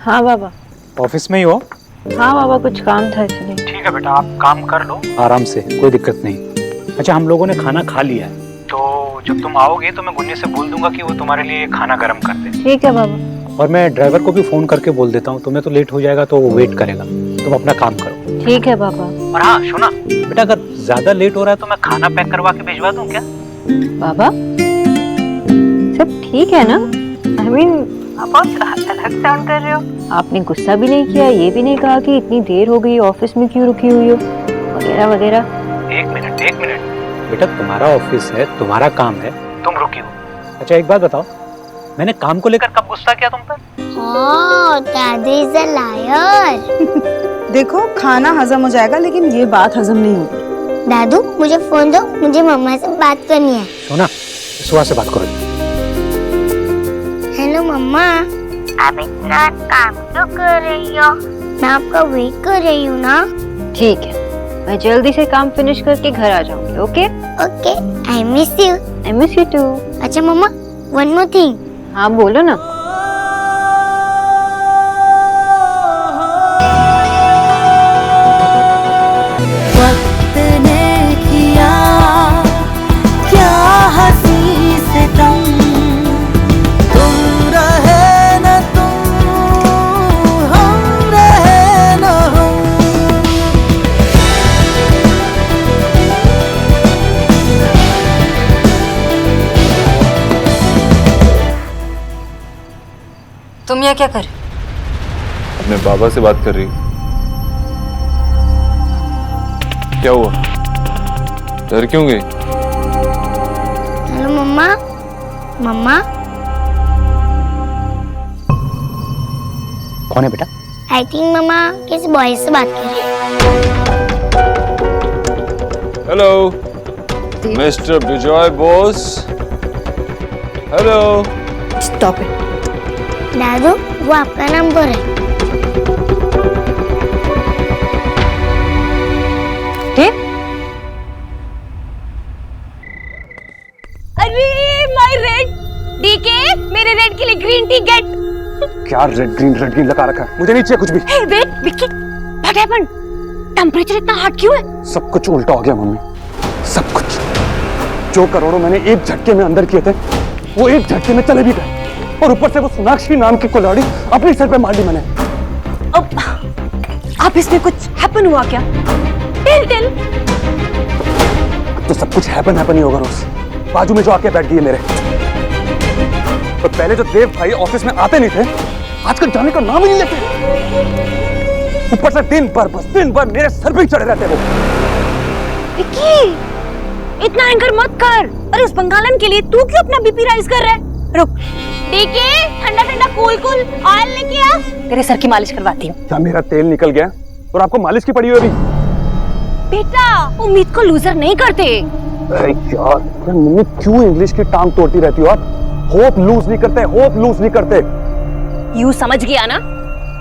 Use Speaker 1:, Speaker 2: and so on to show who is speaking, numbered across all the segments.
Speaker 1: हाँ बाबा।
Speaker 2: ऑफिस में ही हो?
Speaker 1: हाँ बाबा, कुछ काम था इसलिए।
Speaker 2: ठीक है बेटा, आप काम कर लो आराम से, कोई दिक्कत नहीं। अच्छा, हम लोगों ने खाना खा लिया है, तो जब तुम आओगे तो मैं गुन्नी से बोल दूंगा कि वो तुम्हारे लिए खाना गर्म कर दे।
Speaker 1: ठीक है बाबा।
Speaker 2: और मैं ड्राइवर को भी फोन करके बोल देता हूँ, तुम्हें तो लेट हो जाएगा तो वो वेट करेगा, तुम अपना काम करो।
Speaker 1: ठीक है बाबा।
Speaker 2: और हाँ सुना बेटा, अगर ज्यादा लेट हो रहा है तो मैं खाना पैक करवा के भिजवा दूँ क्या?
Speaker 1: बाबा सब ठीक है ना? I mean, आप बहुत अलग साउंड कर रहे हो। आपने गुस्सा भी नहीं किया, ये भी नहीं कहा कि इतनी देर हो गई, ऑफिस में क्यों रुकी हुई हो वगैरह वगैरह।
Speaker 2: एक मिनट बेटा, तुम्हारा ऑफिस है, तुम्हारा काम है, तुम रुकी हो। अच्छा एक बात बताओ, मैंने काम को लेकर कब गुस्सा किया तुम पर?
Speaker 3: Daddy is a liar.
Speaker 4: देखो, खाना हजम हो जाएगा लेकिन ये बात हजम नहीं होगी।
Speaker 3: दादू मुझे फोन दो, मुझे मम्मा से बात करनी है।
Speaker 2: सुना, सुहा से बात करो।
Speaker 3: हेलो मम्मा, आप इतना काम क्यों कर रही हो? मैं आपका वेट कर रही हूँ ना।
Speaker 1: ठीक है, मैं जल्दी से काम फिनिश करके घर आ जाऊंगी। Okay
Speaker 3: okay, I miss you.
Speaker 1: I miss you too.
Speaker 3: अच्छा मम्मा, वन मोर थिंग।
Speaker 1: हाँ बोलो ना।
Speaker 5: वक्त ने किया क्या हंसी सितम, तुम रहे न तुम, हम रहे न हम।
Speaker 1: तुम यहाँ क्या कर?
Speaker 6: अपने बाबा से बात कर रही हूँ। क्या हुआ, डर क्यों गई?
Speaker 3: हेलो मम्मा। मम्मा
Speaker 2: कौन है बेटा?
Speaker 3: आई थिंक मम्मा किसी बॉय से बात कर रही है।
Speaker 6: Hello mister Vijay Bose. Hello.
Speaker 4: Stop it.
Speaker 3: दादू वो आपका नंबर है।
Speaker 7: अरे माय रेड डीके, मेरे रेड के लिए ग्रीन टी गेट।
Speaker 8: क्या रेड ग्रीन लगा रखा है? मुझे नहीं चाहिए कुछ भी।
Speaker 7: Hey wait Vicky, what happened? Temperature इतना हॉट क्यों है?
Speaker 8: सब कुछ उल्टा हो गया मम्मी, सब कुछ। जो करोड़ों मैंने एक झटके में अंदर किए थे वो एक झटके में चले भी गए, और ऊपर से वो सोनाक्षी नाम की कुल्हाड़ी अपने सर पे मार ली मैंने।
Speaker 7: अब इसमें कुछ हैपन हुआ क्या? टेल।
Speaker 8: तो सब कुछ हैपन ही होगा रोज। बाजू में जो आके बैठ गई है मेरे, तो पहले जो देव भाई ऑफिस में आते नहीं थे, आजकल जाने का नाम ही नहीं लेते। ऊपर से दिन भर मेरे सर पे ही चढ़े रहते वो।
Speaker 7: विक्की, इतना एंगर मत कर। अरे उस बंगालन के लिए तू क्यों अपना बीपी राइज कर रहा है? रुक डीके, ठंडा कूल ऑयल लेके आ, तेरे सर की मालिश करवाती हूँ।
Speaker 8: क्या मेरा तेल निकल गया और आपको मालिश की पड़ी हुई अभी?
Speaker 7: बेटा, उम्मीद को लूजर नहीं करते।
Speaker 8: अरे यार, मम्मी क्यों इंग्लिश की टांग तोड़ती रहती हो आप? होप लूज नहीं करते।
Speaker 7: यू समझ गया ना?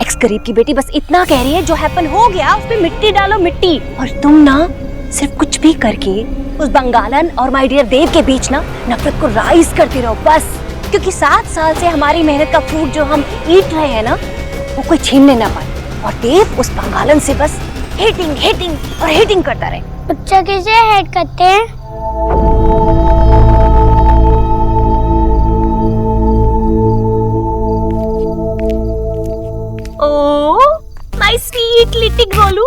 Speaker 7: एक्स गरीब की बेटी बस इतना कह रही है, जो हैपन हो गया उस पे मिट्टी डालो मिट्टी। और तुम ना सिर्फ कुछ भी करके उस बंगालन और माय डियर देव के बीच ना नफरत को राइज करते रहो बस। क्योंकि 7 साल से हमारी मेहनत का फ्रूट जो हम ईट रहे हैं ना, वो कोई छीनने ना पाए। और देव उस बंगालन से बस हेटिंग करता रहे।
Speaker 3: बच्चा कैसे हेट करते हैं?
Speaker 7: Oh my sweet little Golu,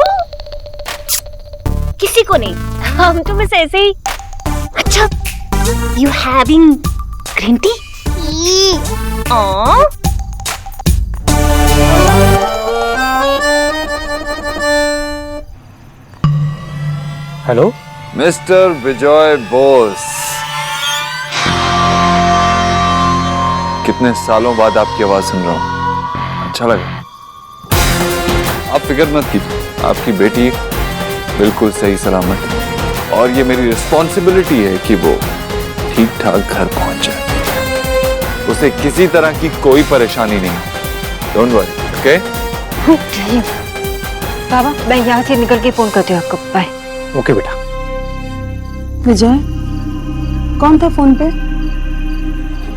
Speaker 7: किसी को नहीं, हम तो बस ऐसे ही। अच्छा, you having green tea?
Speaker 2: Hello
Speaker 6: mister Vijay Bose, कितने सालों बाद आपकी आवाज सुन रहा हूं, अच्छा लगा। आप फिक्र मत कीजिए, आपकी बेटी बिल्कुल सही सलामत है, और ये मेरी रिस्पॉन्सिबिलिटी है कि वो ठीक ठाक घर पहुंच जाए, उसे किसी तरह की कोई परेशानी नहीं हो। Don't worry, okay?
Speaker 1: बाबा मैं यहाँ से निकल के फोन करती हूँ आपको। बाय।
Speaker 2: ओके बेटा।
Speaker 4: विजय, कौन था फोन पे?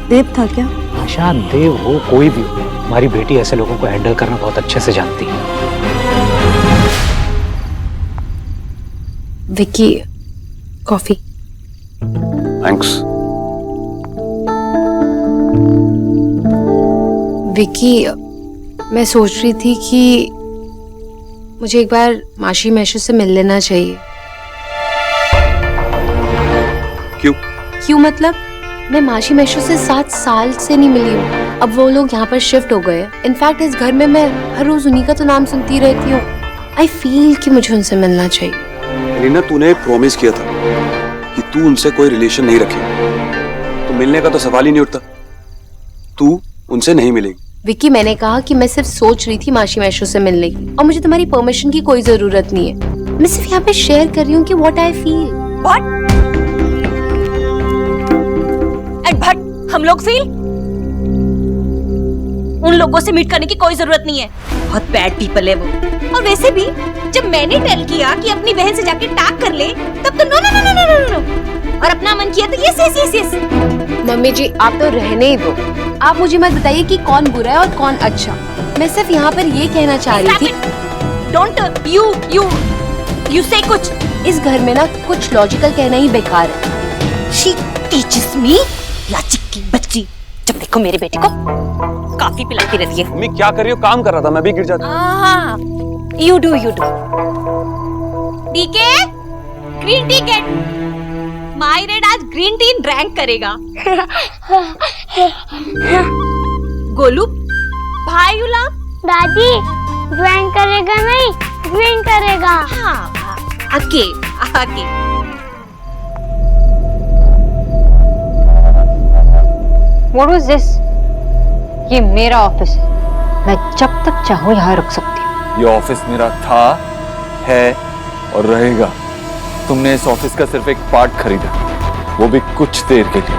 Speaker 4: देव था क्या?
Speaker 2: निशा, देव हो, कोई भी हो, हमारी बेटी ऐसे लोगों को हैंडल करना बहुत अच्छे से जानती है।
Speaker 9: विक्की, कॉफी।
Speaker 8: थैंक्स।
Speaker 9: विक्की, मैं सोच रही थी कि मुझे एक बार माशी मैशू से मिल लेना चाहिए। क्यों मतलब? मैं माशी मैशू से 7 साल से नहीं मिली हूँ। अब वो लोग यहाँ पर शिफ्ट हो गए। इनफैक्ट इस घर में मैं हर रोज उन्हीं का तो नाम सुनती रहती हूँ। आई फील कि मुझे उनसे मिलना चाहिए।
Speaker 8: रीना, तूने प्रॉमिस किया था कि तू उनसे कोई रिलेशन नहीं रखेगी, तो मिलने का तो सवाल ही नहीं उठता। तू उनसे नहीं मिलेगी।
Speaker 9: विक्की, मैंने कहा कि मैं सिर्फ सोच रही थी माशी मैशू से मिलने की, और मुझे तुम्हारी परमिशन की कोई जरूरत नहीं है। मैं सिर्फ यहाँ पे शेयर कर रही हूँ कि what I feel.
Speaker 7: What? And but हम लोग फील? उन लोगों से मीट करने की कोई जरूरत नहीं है। बहुत बैड पीपल है वो। और वैसे भी जब मैंने टेल किया कि अपनी बहन से जाके टैग कर ले, तब तो no no no no no no, और अपना मन किया तो यस।
Speaker 9: मम्मी जी, आप तो रहने ही दो। आप मुझे मत बताइए कि कौन बुरा है और कौन अच्छा। मैं सिर्फ यहाँ पर ये कहना चाह रही थी।
Speaker 7: डोंट यू से कुछ।
Speaker 9: इस घर में ना कुछ लॉजिकल कहना ही बेकार है।
Speaker 7: शी टीचेस मी, लाचिक की बच्ची। जब देखो मेरे बेटे को काफी पिलाती रहती है।
Speaker 8: मम्मी क्या कर रही हो? काम कर रहा था, मैं भी गिर जाता।
Speaker 7: You do DK, green tea get. My red आज ग्रीन टी ड्रैंक करेगा। गोलू, भाई गुलाम,
Speaker 3: दादी ड्राइंग करेगा नहीं, ग्रीन करेगा।
Speaker 7: हाँ, आके।
Speaker 1: What was this? ये मेरा ऑफिस है। मैं जब तक चाहूँ यहाँ रुक सकती हूँ।
Speaker 6: ये ऑफिस मेरा था, है और रहेगा। तुमने इस ऑफिस का सिर्फ एक पार्ट खरीदा, वो भी कुछ देर के लिए।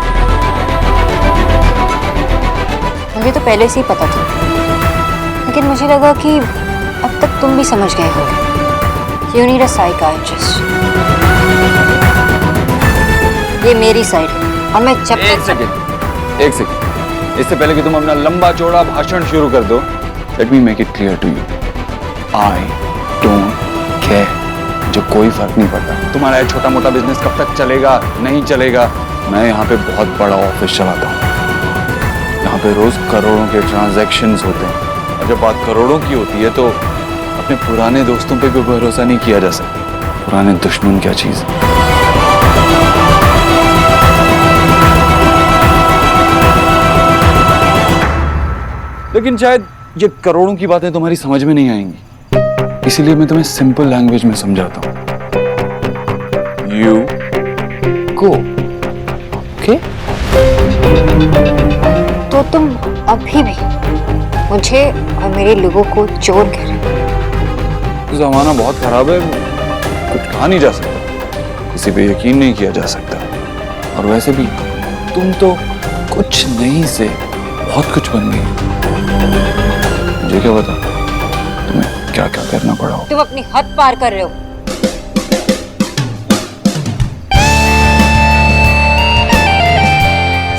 Speaker 1: मुझे तो पहले से ही पता था, लेकिन मुझे लगा कि अब तक तुम भी समझ गए हो। You need a psychiatrist। ये मेरी साइड है और मैं जब
Speaker 6: एक सेकंड। इससे पहले कि तुम अपना लंबा चौड़ा भाषण शुरू कर दो, let me make it clear to you, I don't care. जो कोई फर्क नहीं पड़ता तुम्हारा ये छोटा मोटा बिजनेस कब तक चलेगा, नहीं चलेगा। मैं यहाँ पे बहुत बड़ा ऑफिस चलाता हूँ। यहाँ पे रोज करोड़ों के ट्रांजैक्शंस होते हैं, और जब बात करोड़ों की होती है तो अपने पुराने दोस्तों पे भी भरोसा नहीं किया जा सकता। पुराने दुश्मन क्या चीज है। लेकिन शायद ये करोड़ों की बातें तुम्हारी समझ में नहीं आएंगी, इसीलिए मैं तुम्हें सिंपल लैंग्वेज में समझाता हूं। You go, okay?
Speaker 1: तो तुम अभी भी मुझे और मेरे लोगों को चोर कह रहे हो।
Speaker 6: जमाना बहुत खराब है, कुछ कहा नहीं जा सकता, किसी पे यकीन नहीं किया जा सकता। और वैसे भी तुम तो कुछ नहीं से बहुत कुछ बन गई। मुझे क्या पता तुम्हें क्या क्या करना पड़ा हो।
Speaker 1: तुम अपनी हद पार कर रहे हो।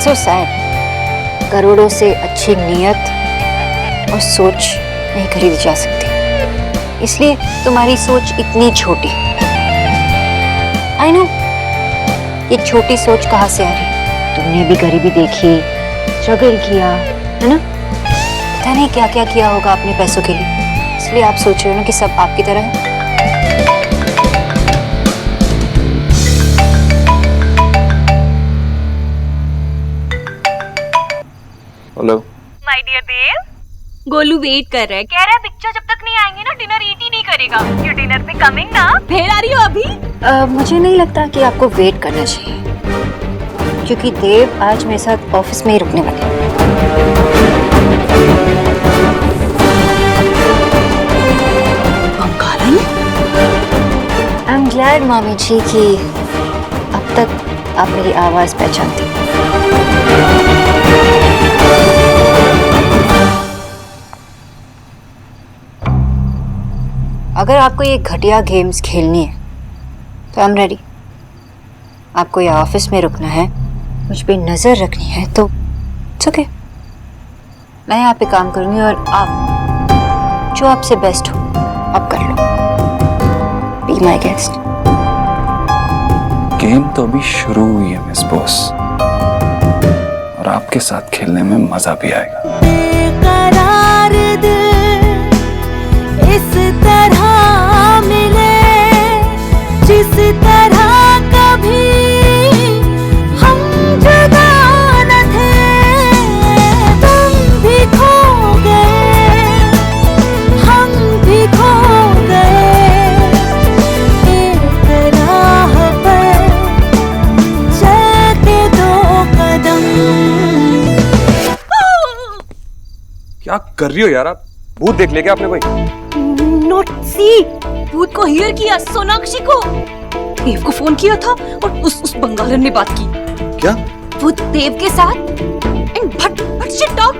Speaker 1: So sad। करोड़ों से अच्छी नीयत और सोच नहीं खरीदी जा सकती, इसलिए तुम्हारी सोच इतनी छोटी। I know, ये छोटी सोच कहाँ से आ रही? तुमने भी गरीबी देखी, स्ट्रगल किया, है ना? पता नहीं क्या क्या किया होगा अपने पैसों के लिए, इसलिए आप सोच रहे हो ना कि सब आपकी तरह है।
Speaker 6: Hello
Speaker 7: my dear Dev, Golu wait कर रहा है। कह रहा है पिक्चर जब तक नहीं आएंगे ना डिनर ईट ही नहीं करेगा। यू डिनर पे कमिंग ना? भेड़ आ रही हो अभी?
Speaker 1: मुझे नहीं लगता कि आपको वेट करना चाहिए, क्योंकि देव आज मेरे साथ ऑफिस में ही रुकने वाले हैं। आई एम ग्लैड मामी जी कि अब तक आप मेरी आवाज पहचानती हैं। अगर आपको ये घटिया गेम्स खेलनी है तो आई एम रेडी। आपको ये ऑफिस में रुकना है, मुझ पे नजर रखनी है तो इट्स ओके। मैं यहाँ पे काम करूंगी और आप जो आपसे बेस्ट हो आप कर लो। Be my guest.
Speaker 6: गेम तो अभी शुरू हुई है मिस बॉस, और आपके साथ खेलने में मजा भी आएगा।
Speaker 5: बेकरार दिल इस तरह मिले जिस तरह कभी हम जुदा न थे। तुम भी खो गए हम भी खो गए, एक राह पर चलते दो कदम।
Speaker 8: क्या कर रही हो यार आप? भूत देख लिया क्या आपने कोई?
Speaker 7: नॉट सी, भूत को हियर किया, सोनाक्षी को। देव को फोन किया था और उस बंगालन ने बात की।
Speaker 8: क्या?
Speaker 7: वो देव के साथ एंड भट शिट टॉक,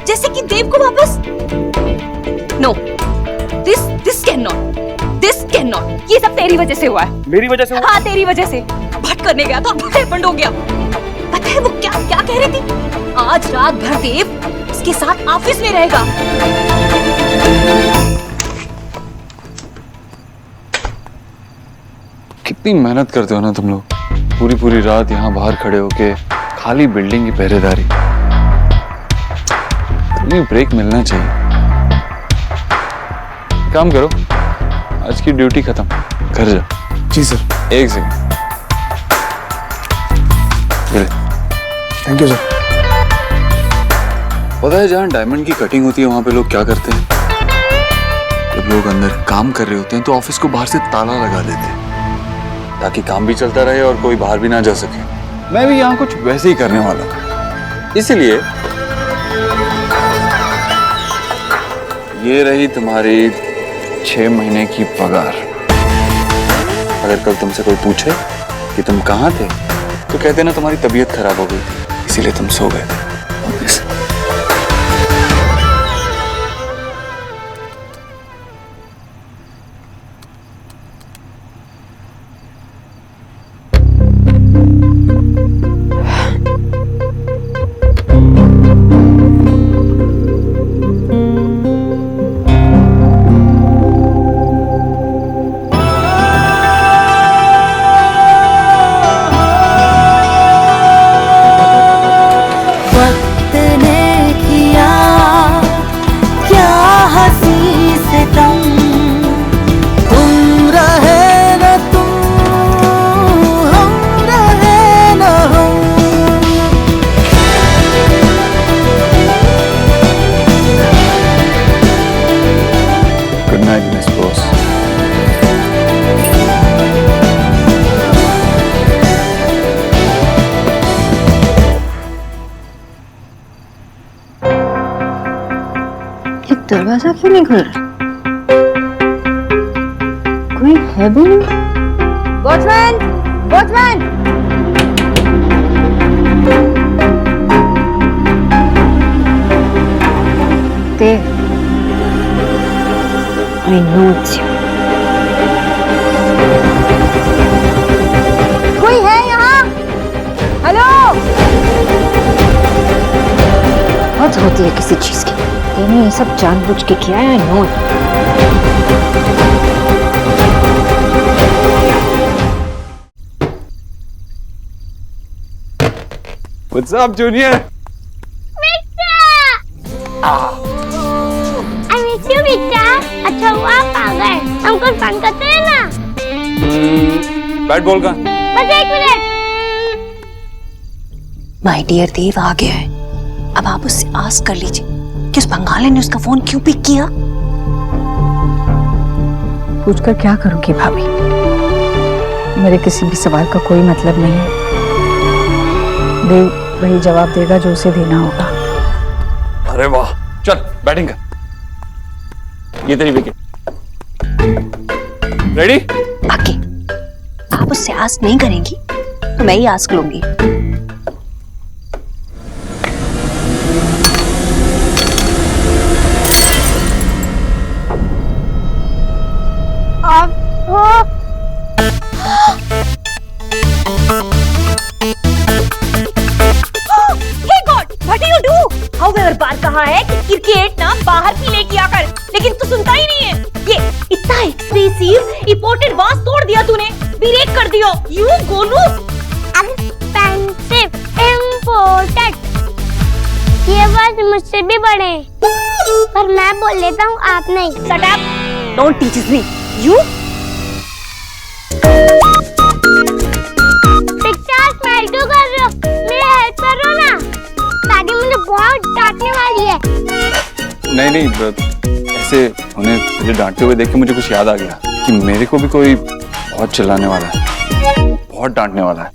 Speaker 7: जैसे कि देव को वापस। No, this can not. ये सब तेरी वजह से हुआ है।
Speaker 8: मेरी वजह से हुआ?
Speaker 7: हाँ, तेरी वजह से। भट करने गया था, भट हैपेंड हो गया। पता है वो क्या कह रही थी? आज रात भर देव उसके साथ ऑफिस में रहेगा।
Speaker 6: कितनी मेहनत करते हो ना तुम लोग, पूरी रात यहाँ बाहर खड़े होके खाली बिल्डिंग की पहरेदारी। तुम्हें ब्रेक मिलना चाहिए। काम करो, आज की ड्यूटी खत्म, घर जाओ।
Speaker 8: जी सर।
Speaker 6: एक सेकंड,
Speaker 8: थैंक यू सर।
Speaker 6: पता है जहाँ डायमंड की कटिंग होती है वहां पे लोग क्या करते हैं? जब लोग अंदर काम कर रहे होते हैं तो ऑफिस को बाहर से ताला लगा देते हैं ताकि काम भी चलता रहे और कोई बाहर भी ना जा सके। मैं भी यहाँ कुछ वैसे ही करने वाला हूँ, इसीलिए ये रही तुम्हारी 6 महीने की पगार। अगर कल तुमसे कोई पूछे कि तुम कहाँ थे तो कहते ना तुम्हारी तबीयत खराब हो गई थी इसीलिए तुम सो गए थे।
Speaker 1: दरवाजा क्यों नहीं खुल रहा? कोई है भी नहीं। Watchman, watchman! Dev, I know it's you. कोई है यहाँ? हेलो? हद होती है किसी चीज की। तूने ये सब जानबूझ के किया है, I know it.
Speaker 6: What's up, Junior?
Speaker 3: I miss you, बेटा। अच्छा हुआ आप आ गए। हम कुछ फन करते हैं ना?
Speaker 6: बैट बॉल का।
Speaker 3: बस 1 मिनट।
Speaker 7: माय डियर देव आ गया है। अब आप उससे आस्क कर लीजिए कि उस बंगाली ने उसका फोन क्यों पिक किया।
Speaker 4: पूछकर क्या करूंगी भाभी? मेरे किसी भी सवाल का कोई मतलब नहीं है। देव वही जवाब देगा जो उसे देना होगा।
Speaker 6: अरे वाह, चल बैटिंग कर। ये तेरी विकेट। रेडी?
Speaker 7: आगे आप उससे आस्क नहीं करेंगी तो मैं ही आस्क लूंगी। Hey God, what do you do? However, बार कहा कहा है कि क्रिकेट ना बाहर की लेके आकर, लेकिन तू सुनता ही नहीं है। ये इतना एक्सपेंसिव इंपोर्टेड वास तोड़ दिया तूने, ब्रेक कर दियो। यू गोलू
Speaker 3: एक्सपेंसिव इम्पोर्टेड, ये वर्ड मुझसे भी बड़े हैं, पर मैं बोल लेता हूँ, आप नहीं।
Speaker 7: Shut up, don't teach me. You
Speaker 3: picture smile क्यों कर रहे हो? मेरी हेल्प करो ना, दादी मुझे बहुत डांटने वाली है।
Speaker 6: नहीं ऐसे उन्हें मुझे डांटते हुए देख के मुझे कुछ याद आ गया कि मेरे को भी कोई बहुत चिल्लाने वाला है, बहुत डांटने वाला है।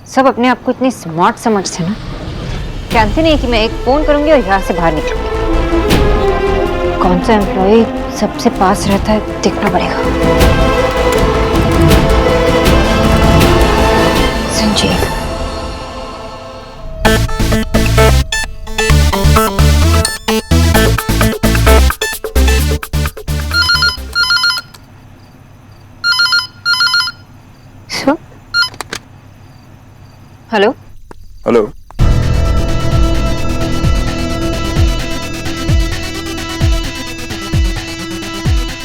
Speaker 1: सब अपने आप को इतनी स्मार्ट समझते ना, जानते नहीं कि मैं एक फोन करूंगी और यहाँ से बाहर निकलूंगी। कौन सा एम्प्लॉय सबसे पास रहता है देखना पड़ेगा। संजीव, हेलो
Speaker 6: हेलो,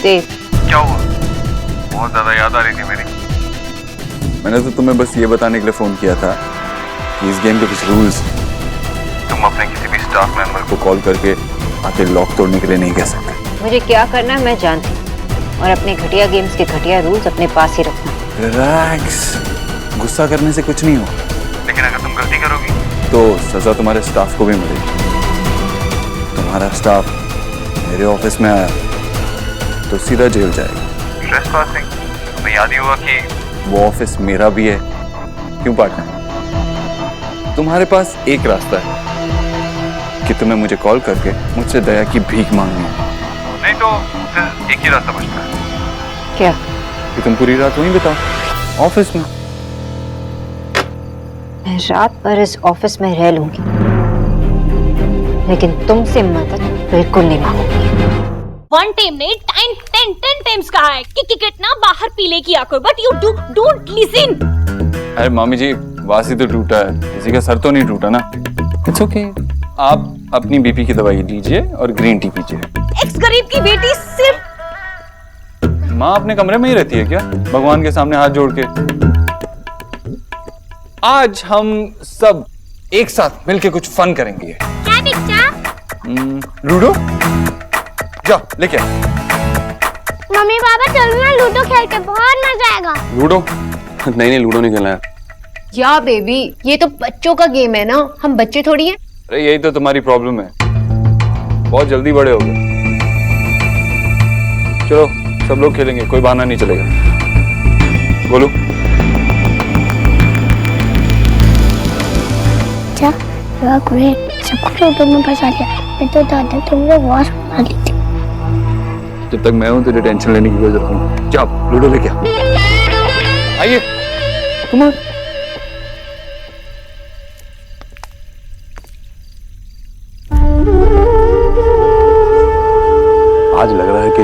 Speaker 1: देव,
Speaker 6: क्या हुआ? बहुत ज्यादा याद आ रही थी मेरी। मैंने तो तुम्हें बस ये बताने के लिए फोन किया था कि इस गेम के कुछ रूल्स तुम अपने किसी भी स्टाफ मेंबर को कॉल करके आके लॉक तोड़ने के लिए नहीं कह सकते।
Speaker 1: मुझे क्या करना है मैं जानती हूँ, और अपने घटिया गेम्स के घटिया रूल्स अपने पास ही रखना।
Speaker 6: रिलैक्स, गुस्सा करने से कुछ नहीं हो, लेकिन अगर तुम गलती करोगी तो सजा तुम्हारे स्टाफ को भी मिलेगी। तुम्हारा स्टाफ मेरे ऑफिस में आया तो सीधा जेल जाएगा। ट्रेसपासिंग, तुम्हें याद ही होगा कि वो ऑफिस मेरा भी है। क्यों पार्टनर? तुम्हारे पास एक रास्ता है कि तुम्हें मुझे कॉल करके मुझसे दया की भीख मांगनी है, नहीं तो फिर एक ही रास्ता बचता है।
Speaker 1: क्या?
Speaker 6: कि तुम पूरी रात वहीं बिताओ ऑफिस में।
Speaker 1: मैं रात भर इस ऑफिस में रह लूंगी, लेकिन तुमसे मदद बिल्कुल नहीं मांगूंगी।
Speaker 7: वन टीम ने 10 टाइम्स कहा है कि क्रिकेट ना बाहर पी ले की आकर, बट यू डोंट लिसन।
Speaker 6: अरे मामी जी, वासी तो टूटा है, किसी का सर तो नहीं टूटा ना। इट्स ओके, आप अपनी बीपी की दवाई लीजिए और ग्रीन टी पीजिए।
Speaker 7: एक्स गरीब की बेटी सिर्फ
Speaker 6: माँ अपने कमरे में ही रहती है क्या, भगवान के सामने हाथ जोड़ के? आज हम सब एक साथ मिलके कुछ फन करेंगे।
Speaker 3: क्या पिक्चर?
Speaker 6: लूडो, जाओ लेके आ।
Speaker 3: मम्मी पापा चलो ना लूडो खेलते, बहुत मजा आएगा।
Speaker 8: लूडो? नहीं लूडो नहीं खेलना है।
Speaker 9: या बेबी, ये तो बच्चों का गेम है ना, हम बच्चे थोड़ी हैं।
Speaker 6: अरे यही तो तुम्हारी प्रॉब्लम है, बहुत जल्दी बड़े हो गए। चलो सब लोग खेलेंगे, कोई बहाना नहीं चलेगा। बोलो।
Speaker 3: क्या? ग्रेट, सबको लूडो में फंसा दिया। मैं तो दादा तुमने वॉश बना ली थी।
Speaker 6: जब तक मैं हूं तुझे टेंशन लेने की कोई जरूरत नहीं। जाओ लूडो लेके आओ। आइए तुम।
Speaker 10: आज लग रहा है कि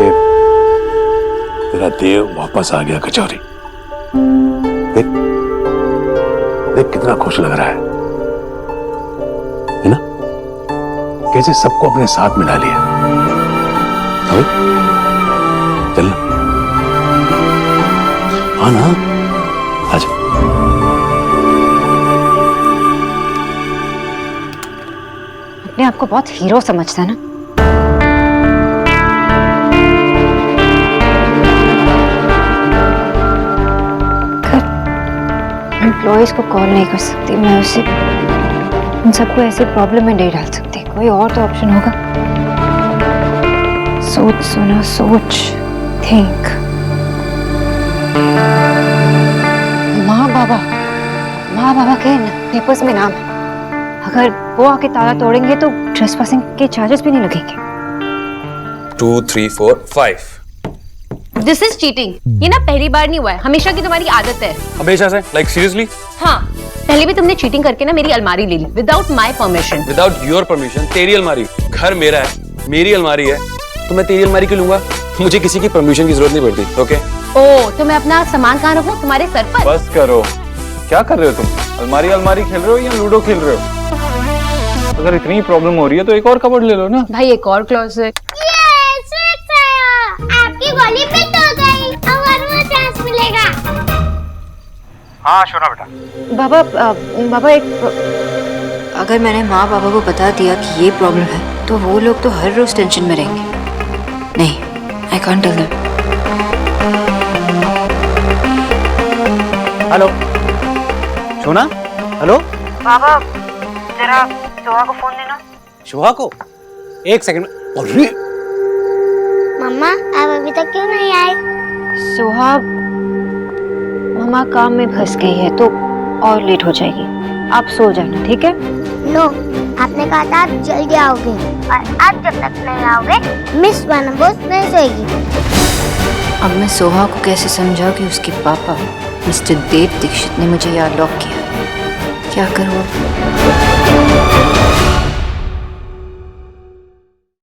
Speaker 10: तेरा देव वापस आ गया कचौरी। देख देख कितना खुश लग रहा है ना? कैसे सबको अपने साथ मिला लिया। चल आना, आजा।
Speaker 1: अपने आप को बहुत हीरो समझता है ना। एम्प्लॉयज को कॉल नहीं कर सकती मैं, उसे उन सबको ऐसे प्रॉब्लम में नहीं डाल सकती। कोई और तो ऑप्शन होगा। सोच सोना सोच, थिंक। माँ बाबा के पेपर्स में नाम है। अगर वो आके ताला तोड़ेंगे तो ट्रेसपासिंग के चार्जेस भी नहीं लगेंगे।
Speaker 8: 2 3 4 5।
Speaker 9: This is cheating. ये ना पहली बार नहीं हुआ है, हमेशा की तुम्हारी आदत है।
Speaker 8: हमेशा से? Like seriously?
Speaker 9: हाँ, पहले भी तुमने चीटिंग करके ना मेरी अलमारी ले ली without my permission.
Speaker 8: Without your permission? तेरी अलमारी, घर मेरा है, मेरी अलमारी है, तो मैं तेरी अलमारी क्यों लूंगा? मुझे किसी की परमिशन की जरूरत नहीं पड़ती। ओके?
Speaker 9: ओ, तो मैं अपना सामान कहाँ रखूं? तुम्हारे सर पर?
Speaker 6: बस करो, क्या कर रहे हो तुम? अलमारी खेल रहे हो या लूडो खेल रहे हो? अगर इतनी प्रॉब्लम हो रही है तो एक और कबर्ड ले लो ना।
Speaker 9: भाई एक और क्लोजेट।
Speaker 3: आपकी गोली फिट हो गई, अब और वो चांस मिलेगा।
Speaker 2: हाँ शोना बेटा।
Speaker 1: बाबा बाबा एक अगर मैंने माँ बाबा को बता दिया कि ये प्रॉब्लम है तो वो लोग तो हर रोज टेंशन में रहेंगे। नहीं, I can't tell them.
Speaker 2: Hello शोना। हेलो
Speaker 1: बाबा जरा सोहा को फोन देना।
Speaker 2: शोहा को? एक सेकंड। अरे
Speaker 3: मम्मा आप अभी तक क्यों नहीं आए?
Speaker 1: सोहा मम्मा काम में फंस गई है तो और लेट हो जाएगी। आप सो जाना, ठीक है?
Speaker 3: नो, आपने कहा था आप जल्दी आओगे और आप जब तक नहीं आओगे मिस वनबोस नहीं सोएगी।
Speaker 1: अब मैं सोहा को कैसे समझाऊं कि उसके पापा मिस्टर देव दीक्षित ने मुझे यहाँ लॉक किया? क्या करूँ अब?